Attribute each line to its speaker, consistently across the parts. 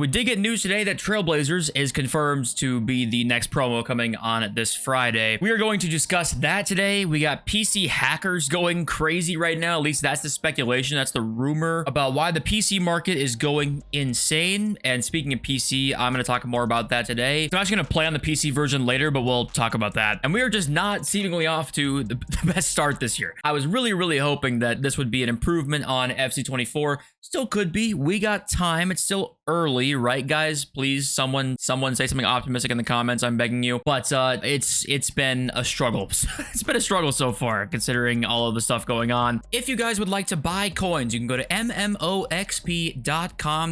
Speaker 1: We did get news today that TrailBlazers is confirmed to be the next promo coming on this Friday. We are going to discuss that today. We got PC hackers going crazy right now. At least that's the speculation. That's the rumor about why the PC market is going insane. And speaking of PC, I'm going to talk more about that today. So I'm actually going to play on the PC version later, but we'll talk about that. And we are just not seemingly off to the best start this year. I was really hoping that this would be an improvement on FC24. Still could be. We got time. It's still early, right, guys? Please, someone say something optimistic in the comments. I'm begging you. But it's been a struggle. It's been a struggle so far, considering all of the stuff going on. If you guys would like to buy coins, you can go to mmoxp.com.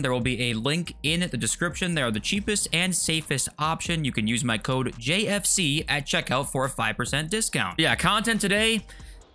Speaker 1: There will be a link in the description. They are the cheapest and safest option. You can use my code JFC at checkout for a 5% discount. Yeah, content today,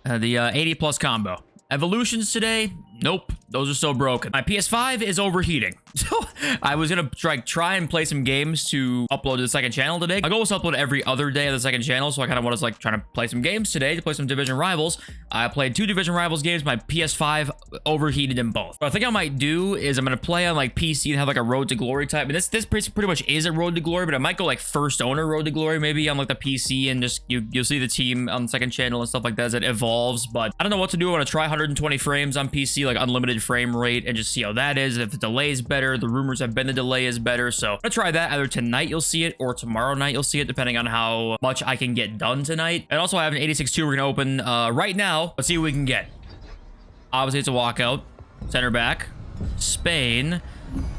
Speaker 1: the 80 plus combo. Evolutions today, nope, those are so broken. My PS5 is overheating, so I was gonna try and play some games to upload to the second channel today. My goal was to upload every other day of the second channel, so I kind of was like trying to play some games today, to play some Division Rivals. I played 2 Division Rivals games. My PS5 overheated in both. What I think I might do is I'm gonna play on like PC and have like a Road to Glory type. And this pretty much is a Road to Glory, but I might go like first owner Road to Glory maybe on like the PC, and just you'll see the team on the second channel and stuff like that as it evolves. But I don't know what to do. I want to try 120 frames on PC, like unlimited frame rate, and just see how that is. If the delay is better, the rumors have been the delay is better. So I'm gonna try that. Either tonight you'll see it, or tomorrow night you'll see it, depending on how much I can get done tonight. And also I have an 86-2 we're gonna open right now. Let's see what we can get. Obviously it's a walkout. Center back. Spain.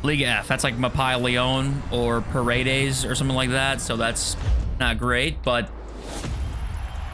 Speaker 1: Liga F. That's like Mapai Leon or Paredes or something like that. So that's not great, but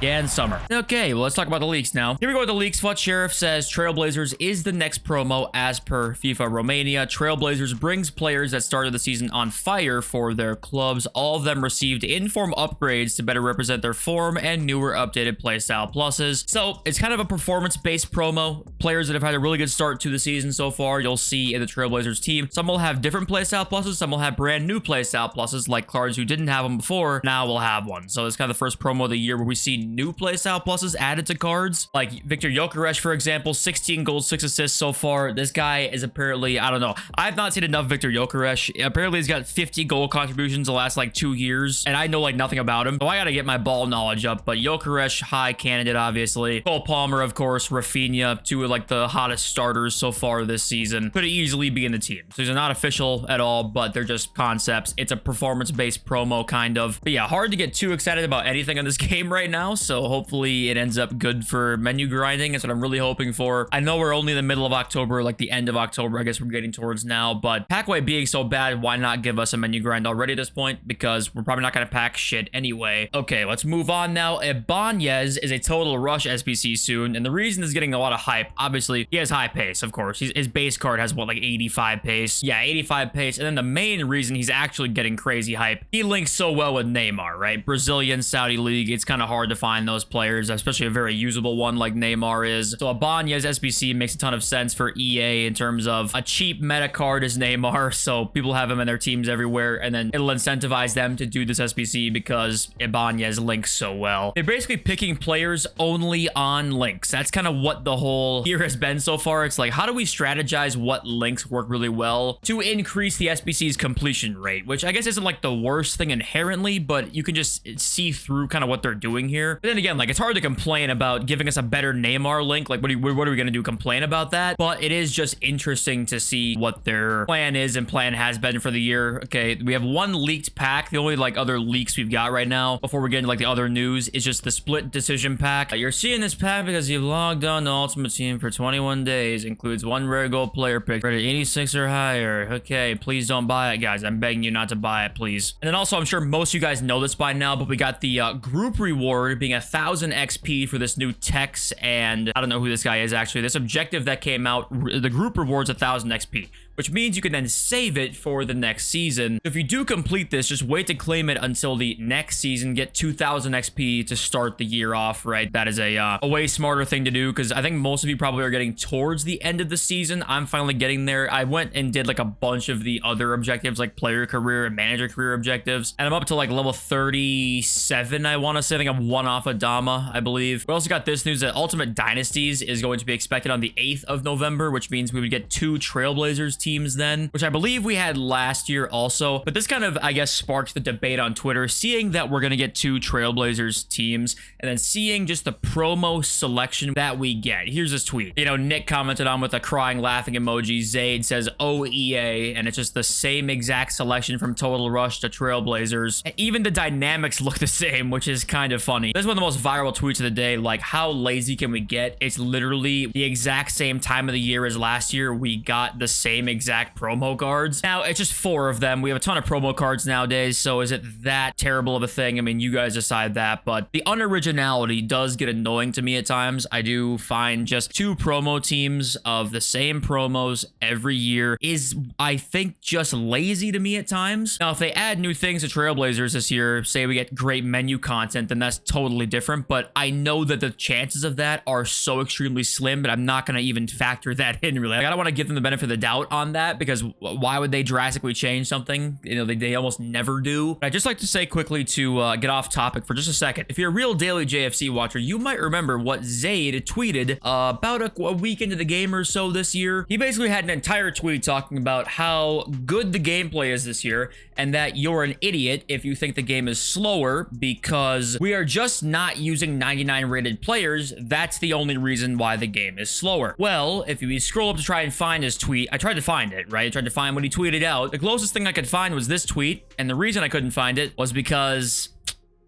Speaker 1: yeah, in summer. Okay, well, let's talk about the leaks now. Here we go with the leaks. Fut Sheriff says TrailBlazers is the next promo as per FIFA Romania. TrailBlazers brings players that started the season on fire for their clubs. All of them received in-form upgrades to better represent their form and newer updated playstyle pluses. So it's kind of a performance-based promo. Players that have had a really good start to the season so far, you'll see in the TrailBlazers team. Some will have different playstyle pluses. Some will have brand new playstyle pluses, like cards who didn't have them before now will have one. So it's kind of the first promo of the year where we see new playstyle pluses added to cards, like Victor Gyökeres, for example. 16 goals, 6 assists so far. This guy is apparently, I don't know, I've not seen enough Victor Gyökeres. Apparently he's got 50 goal contributions the last like 2 years, and I know like nothing about him, so I gotta get my ball knowledge up. But Gyökeres, high candidate, obviously. Cole Palmer, of course. Rafinha, 2 of like the hottest starters so far this season. Could easily be in the team. So these are not official at all, but they're just concepts. It's a performance-based promo, kind of. But yeah, hard to get too excited about anything in this game right now, so hopefully it ends up good for menu grinding. That's what I'm really hoping for. I know we're only in the middle of October, like the end of October, I guess we're getting towards now, but pack away being so bad, why not give us a menu grind already at this point? Because we're probably not going to pack shit anyway. Okay, let's move on now. Ibanez is a total rush SBC soon, and the reason is getting a lot of hype. Obviously, he has high pace, of course. His base card has, what, like 85 pace? Yeah, 85 pace. And then the main reason he's actually getting crazy hype, he links so well with Neymar, right? Brazilian, Saudi League, it's kind of hard to find those players, especially a very usable one like Neymar is. So Ibanez SBC makes a ton of sense for EA in terms of a cheap meta card is Neymar, so people have him in their teams everywhere, and then it'll incentivize them to do this SBC because Ibanez links so well. They're basically picking players only on links. That's kind of what the whole year has been so far. It's like, how do we strategize what links work really well to increase the SBC's completion rate, which I guess isn't like the worst thing inherently, but you can just see through kind of what they're doing here. But then again, like, it's hard to complain about giving us a better Neymar link. Like, what are we going to do? Complain about that? But it is just interesting to see what their plan is and plan has been for the year. Okay, we have 1 leaked pack. The only like other leaks we've got right now before we get into like the other news is just the split decision pack. You're seeing this pack because you've logged on to Ultimate Team for 21 days. Includes 1 rare gold player pick rated 86 or higher. Okay, please don't buy it, guys. I'm begging you not to buy it, please. And then also, I'm sure most of you guys know this by now, but we got the group reward being 1,000 XP for this new Tex, and I don't know who this guy is actually. This objective that came out, the group rewards 1,000 XP, which means you can then save it for the next season. If you do complete this, just wait to claim it until the next season. Get 2,000 XP to start the year off, right? That is a way smarter thing to do, because I think most of you probably are getting towards the end of the season. I'm finally getting there. I went and did like a bunch of the other objectives, like player career and manager career objectives, and I'm up to like level 37, I want to say. I think I'm 1 off Adama, I believe. We also got this news that Ultimate Dynasties is going to be expected on the 8th of November, which means we would get 2 TrailBlazers teams then, which I believe we had last year also. But this kind of, I guess, sparked the debate on Twitter, seeing that we're going to get 2 TrailBlazers teams and then seeing just the promo selection that we get. Here's this tweet. You know, Nick commented on with a crying, laughing emoji. Zaid says, "Oh, EA," and it's just the same exact selection from Total Rush to TrailBlazers. And even the dynamics look the same, which is kind of funny. This is one of the most viral tweets of the day. Like, how lazy can we get? It's literally the exact same time of the year as last year. We got the same exact promo cards. Now, it's just 4 of them. We have a ton of promo cards nowadays, so is it that terrible of a thing? I mean, you guys decide that, but the unoriginality does get annoying to me at times. I do find just 2 promo teams of the same promos every year is, I think, just lazy to me at times. Now, if they add new things to TrailBlazers this year, say we get great menu content, then that's totally different, but I know that the chances of that are so extremely slim, but I'm not going to even factor that in, really. Like, I don't want to give them the benefit of the doubt on that, because why would they drastically change something? You know, they almost never do. But I'd just like to say quickly to get off topic for just a second. If you're a real daily JFC watcher, you might remember what Zaid tweeted about a week into the game or so this year. He basically had an entire tweet talking about how good the gameplay is this year, and that you're an idiot if you think the game is slower because we are just not using 99 rated players. That's the only reason why the game is slower. Well, if you scroll up to try and find his tweet, I tried to find it, right? I tried to find what he tweeted out. The closest thing I could find was this tweet, and the reason I couldn't find it was because,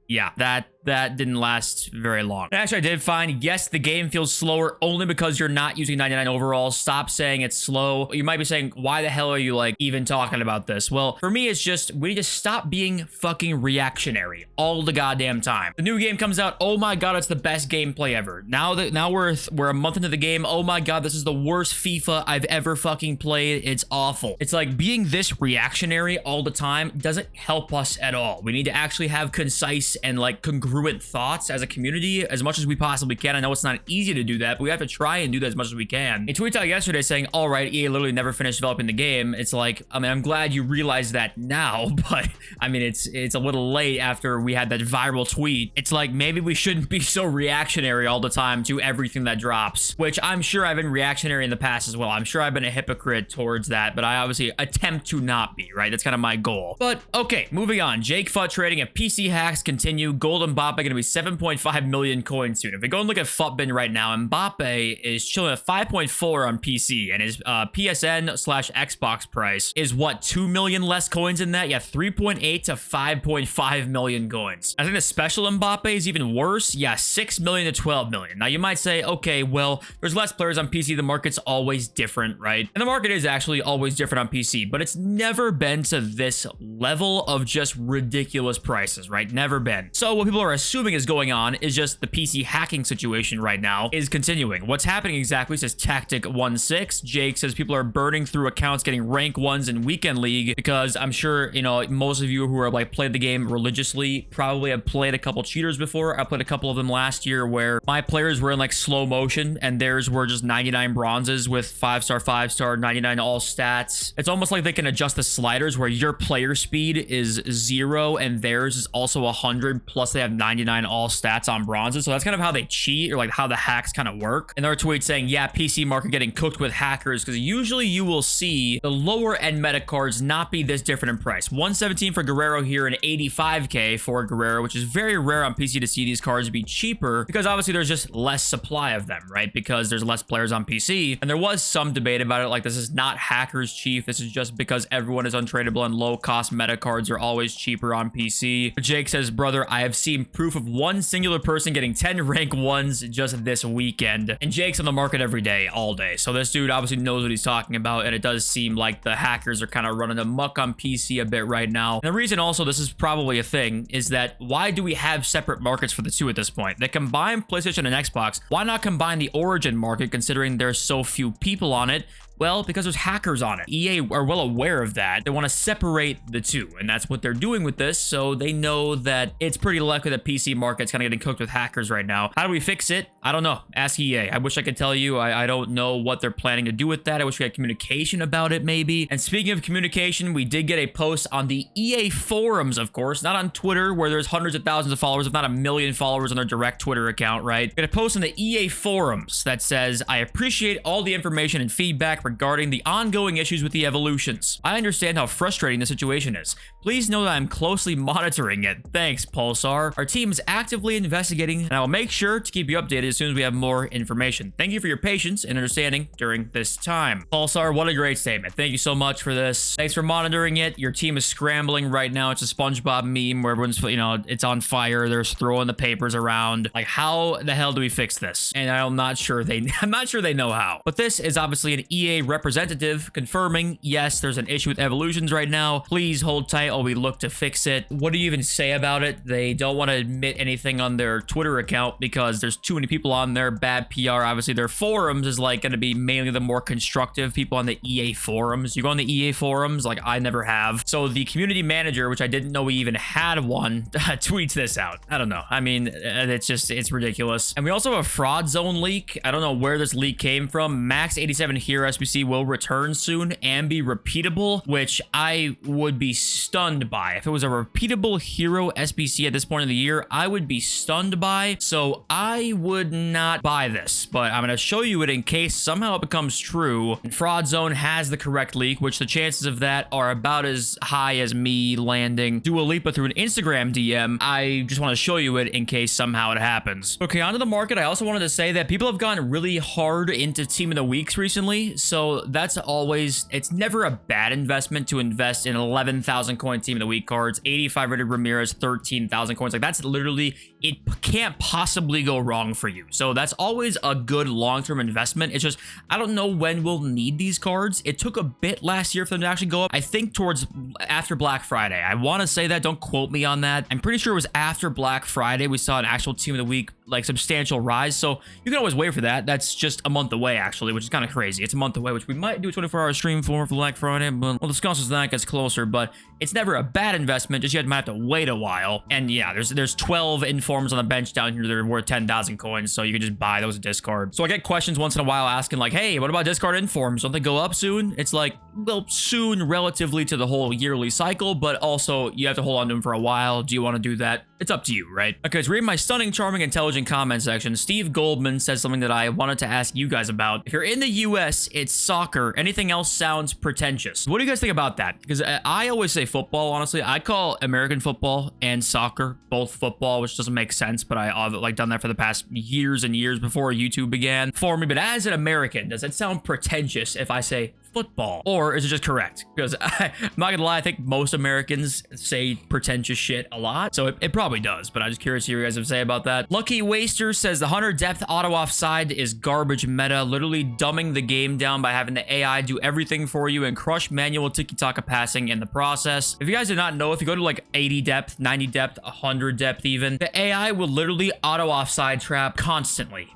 Speaker 1: yeah, that didn't last very long. Actually, I did find, yes, the game feels slower only because you're not using 99 overall. Stop saying it's slow. You might be saying, why the hell are you like even talking about this? Well, for me, it's just, we need to stop being fucking reactionary all the goddamn time. The new game comes out, oh my god, it's the best gameplay ever. Now we're a month into the game, oh my god, this is the worst FIFA I've ever fucking played. It's awful. It's like being this reactionary all the time doesn't help us at all. We need to actually have concise and like congruent thoughts as a community as much as we possibly can. I know it's not easy to do that, but we have to try and do that as much as we can. He tweeted out yesterday saying, all right, EA literally never finished developing the game. It's like, I mean, I'm glad you realize that now, but I mean, it's a little late after we had that viral tweet. It's like, maybe we shouldn't be so reactionary all the time to everything that drops, which I'm sure I've been reactionary in the past as well. I'm sure I've been a hypocrite towards that, but I obviously attempt to not be, right? That's kind of my goal. But okay, moving on. Jake FUT trading and PC hacks continue. Golden Mbappe going to be 7.5 million coins soon. If we go and look at FUTBin right now, Mbappe is chilling at 5.4 on PC, and his PSN/Xbox price is what, 2 million less coins in that? Yeah, 3.8 to 5.5 million coins. I think the special Mbappe is even worse. Yeah, 6 million to 12 million. Now you might say, okay, well, there's less players on PC. The market's always different, right? And the market is actually always different on PC, but it's never been to this level of just ridiculous prices, right? Never been. So what people are assuming is going on is just the PC hacking situation right now is continuing. What's happening exactly, says Tactic16. Jake says people are burning through accounts, getting rank 1s in Weekend League, because I'm sure, you know, most of you who are like played the game religiously probably have played a couple cheaters before. I played a couple of them last year where my players were in like slow motion and theirs were just 99 bronzes with 5-star, 5-star, 99 all stats. It's almost like they can adjust the sliders where your player speed is 0 and theirs is also 100, plus they have 99 all stats on bronzes. So that's kind of how they cheat, or like how the hacks kind of work. And there are tweets saying, yeah, PC market getting cooked with hackers, because usually you will see the lower end meta cards not be this different in price. 117 for Guerrero here and 85k for Guerrero, which is very rare on PC to see these cards be cheaper, because obviously there's just less supply of them, right? Because there's less players on PC. And there was some debate about it, like this is not hackers cheap, this is just because everyone is untradeable and low cost meta cards are always cheaper on PC. But Jake says, brother, I have seen proof of one singular person getting 10 rank 1s just this weekend. And Jake's on the market every day, all day. So this dude obviously knows what he's talking about, and it does seem like the hackers are kind of running amok on PC a bit right now. And the reason also this is probably a thing is that why do we have separate markets for the two at this point? They combine PlayStation and Xbox. Why not combine the Origin market, considering there's so few people on it? Well, because there's hackers on it. EA are well aware of that. They want to separate the two, and that's what they're doing with this, so they know that it's pretty likely that PC market's kind of getting cooked with hackers right now. How do we fix it? I don't know. Ask EA. I wish I could tell you. I don't know what they're planning to do with that. I wish we had communication about it, maybe. And speaking of communication, we did get a post on the EA forums, of course, not on Twitter, where there's hundreds of thousands of followers, if not a million followers on their direct Twitter account, right? We got a post on the EA forums that says, I appreciate all the information and feedback feedback regarding the ongoing issues with the evolutions. I understand how frustrating the situation is. Please know that I'm closely monitoring it. Thanks, Pulsar. Our team is actively investigating, and I will make sure to keep you updated as soon as we have more information. Thank you for your patience and understanding during this time. Pulsar, what a great statement. Thank you so much for this. Thanks for monitoring it. Your team is scrambling right now. It's a SpongeBob meme where everyone's, you know, it's on fire. They're throwing the papers around. Like, how the hell do we fix this? And I'm not sure they know how. But this is obviously an EA representative confirming, yes, there's an issue with evolutions right now. Please hold tight while we look to fix it. What do you even say about it? They don't want to admit anything on their Twitter account because there's too many people on there. Bad PR. Obviously, their forums is like going to be mainly the more constructive people on the EA forums. You go on the EA forums, like I never have. So the community manager, which I didn't know we even had one, tweets this out. I don't know. I mean, it's ridiculous. And we also have a fraud zone leak. I don't know where this leak came from. Max 87 Hero SBC will return soon and be repeatable, which I would be stunned by. If it was a repeatable hero SBC at this point of the year, I would be stunned by. So I would not buy this, but I'm going to show you it in case somehow it becomes true. And Fraud Zone has the correct leak, which the chances of that are about as high as me landing Dua Lipa through an Instagram DM. I just want to show you it in case somehow it happens. Okay, onto the market. I also wanted to say that people have gotten really hard into Team of the Weeks recently, so that's always, it's never a bad investment to invest in 11,000 coin Team of the Week cards, 85 rated Ramirez, 13,000 coins. Like, that's literally, it can't possibly go wrong for you. So that's always a good long-term investment. It's just, I don't know when we'll need these cards. It took a bit last year for them to actually go up. I think towards after Black Friday. I want to say that, don't quote me on that. I'm pretty sure it was after Black Friday we saw an actual Team of the Week, like, substantial rise. So you can always wait for that. That's just a month away, actually, which is kind of crazy. It's a month away, which we might do a 24-hour stream for Black Friday, but we'll discuss as that gets closer. But it's never a bad investment, just you might have to wait a while. And yeah, there's 12 informs on the bench down here that are worth 10,000 coins, so you can just buy those at discard. So I get questions once in a while asking like, hey, what about discard informs? Don't they go up soon? It's like, well, soon relatively to the whole yearly cycle, but also you have to hold on to them for a while. Do you want to do that? It's up to you, right? Okay, so read my stunning, charming, intelligent comment section. Steve Goldman says something that I wanted to ask you guys about. If you're in the US, it's soccer. Anything else sounds pretentious. What do you guys think about that? Because I always say football, honestly. I call American football and soccer both football, which doesn't make sense, but I've like done that for the past years and years before YouTube began for me. But as an American, does it sound pretentious if I say football, or is it just correct? Because I'm not gonna lie, I think most Americans say pretentious shit a lot, so it probably does, but I'm just curious to hear what you guys have to say about that. Lucky Waster says the 100 depth auto offside is garbage meta, literally dumbing the game down by having the AI do everything for you and crush manual tiki-taka passing in the process. If you guys do not know, if you go to like 80 depth, 90 depth, 100 depth even, the AI will literally auto offside trap constantly.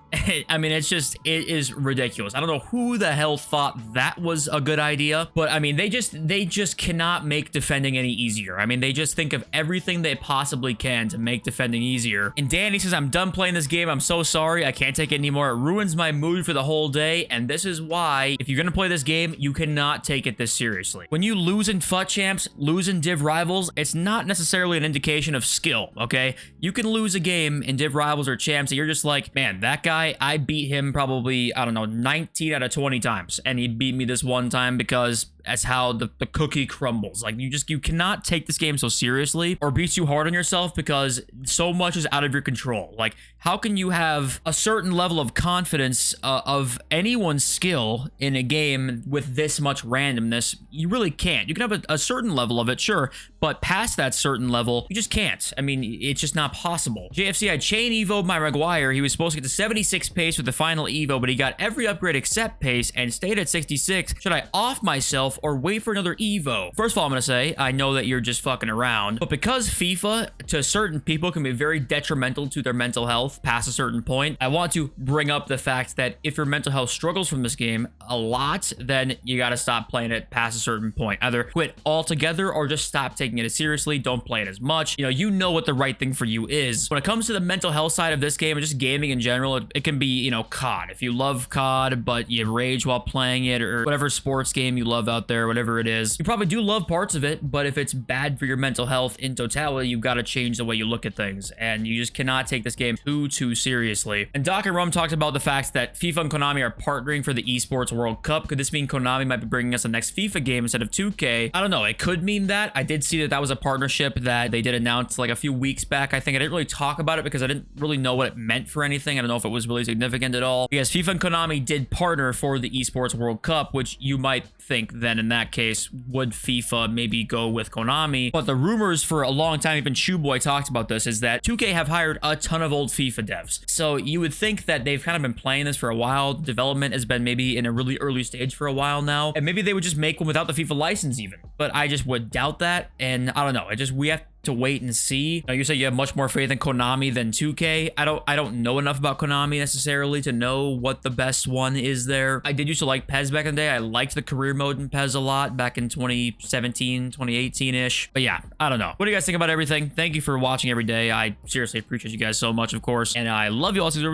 Speaker 1: I mean, it is ridiculous. I don't know who the hell thought that was a good idea, but I mean, they just cannot make defending any easier. I mean, they just think of everything they possibly can to make defending easier. And Danny says, I'm done playing this game. I'm so sorry. I can't take it anymore. It ruins my mood for the whole day. And this is why, if you're going to play this game, you cannot take it this seriously. When you lose in FUT Champs, lose in Div Rivals, it's not necessarily an indication of skill, okay? You can lose a game in Div Rivals or Champs and you're just like, man, that guy, I beat him probably, I don't know, 19 out of 20 times. And he beat me this one time because that's how the cookie crumbles. Like, you cannot take this game so seriously or be too hard on yourself because so much is out of your control. Like, how can you have a certain level of confidence of anyone's skill in a game with this much randomness? You really can't. You can have a certain level of it, sure, but past that certain level, you just can't. I mean, it's just not possible. JFC, I chain evo'd my Maguire. He was supposed to get to 76 pace with the final evo, but he got every upgrade except pace and stayed at 66. Should I off myself or wait for another evo? First of all, I'm gonna say, I know that you're just fucking around, but because FIFA to certain people can be very detrimental to their mental health past a certain point, I want to bring up the fact that if your mental health struggles from this game a lot, then you gotta stop playing it past a certain point. Either quit altogether or just stop taking it seriously. Don't play it as much. You know what the right thing for you is. When it comes to the mental health side of this game and just gaming in general, it can be, COD. If you love COD, but you rage while playing it, or whatever sports game you love out out there, whatever it is. You probably do love parts of it, but if it's bad for your mental health in totality, you've got to change the way you look at things, and you just cannot take this game too seriously. And Doc and Rum talked about the fact that FIFA and Konami are partnering for the Esports World Cup. Could this mean Konami might be bringing us the next FIFA game instead of 2K? I don't know. It could mean that. I did see that that was a partnership that they did announce like a few weeks back. I think I didn't really talk about it because I didn't really know what it meant for anything. I don't know if it was really significant at all. Because FIFA and Konami did partner for the Esports World Cup, which you might think then in that case, would FIFA maybe go with Konami? But the rumors for a long time, even Shoeboy talked about this, is that 2K have hired a ton of old FIFA devs. So you would think that they've kind of been playing this for a while. Development has been maybe in a really early stage for a while now. And maybe they would just make one without the FIFA license even. But I just would doubt that. And I don't know. We have to wait and see. Now, you say you have much more faith in Konami than 2K. I don't know enough about Konami necessarily to know what the best one is there. I did used to like PES back in the day. I liked the career mode in PES a lot back in 2017, 2018-ish. But yeah, I don't know. What do you guys think about everything? Thank you for watching every day. I seriously appreciate you guys so much, of course. And I love you all. See you.